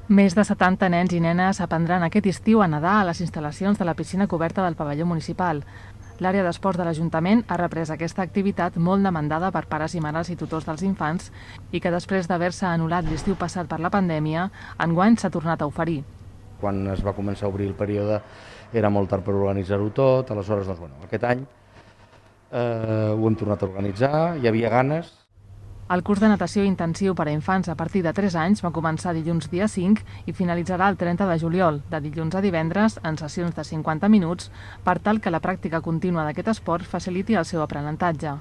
Més de 70 nens i nenes aprendran aquest estiu a nedar a les instal·lacions de la piscina coberta del pavelló municipal. L'àrea d'esports de l'Ajuntament ha reprès aquesta activitat molt demandada per pares i mares i tutors dels infants i que després d'haver-se anul·lat l'estiu passat per la pandèmia, enguany s'ha tornat a oferir. Quan es va començar a obrir el període era molt tard per organitzar-ho tot, aleshores aquest any ho hem tornat a organitzar, hi havia ganes. El curs de natació intensiu per a infants a partir de 3 anys va començar dilluns dia 5 i finalitzarà el 30 de juliol, de dilluns a divendres, en sessions de 50 minuts, per tal que la pràctica contínua d'aquest esport faciliti el seu aprenentatge.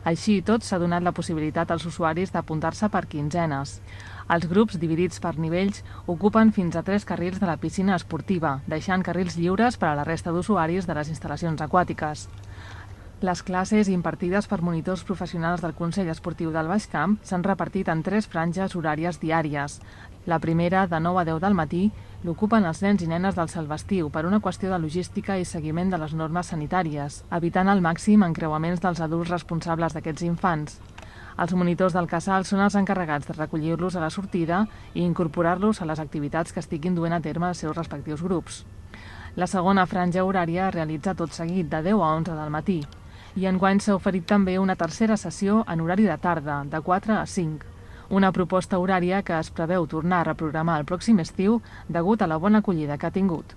Així i tot, s'ha donat la possibilitat als usuaris d'apuntar-se per quinzenes. Els grups, dividits per nivells, ocupen fins a 3 carrils de la piscina esportiva, deixant carrils lliures per a la resta d'usuaris de les instal·lacions aquàtiques. Les classes impartides per monitors professionals del Consell Esportiu del Baix Camp s'han repartit en 3 franges horàries diàries. La primera, de 9 a 10 del matí, l'ocupen els nens i nenes del Salvestiu per una qüestió de logística i seguiment de les normes sanitàries, evitant al màxim encreuaments dels adults responsables d'aquests infants. Els monitors del casal són els encarregats de recollir-los a la sortida i incorporar-los a les activitats que estiguin duent a terme els seus respectius grups. La segona franja horària es realitza tot seguit de 10 a 11 del matí. I enguany s'ha oferit també una tercera sessió en horari de tarda, de 4 a 5. Una proposta horària que es preveu tornar a reprogramar el pròxim estiu degut a la bona acollida que ha tingut.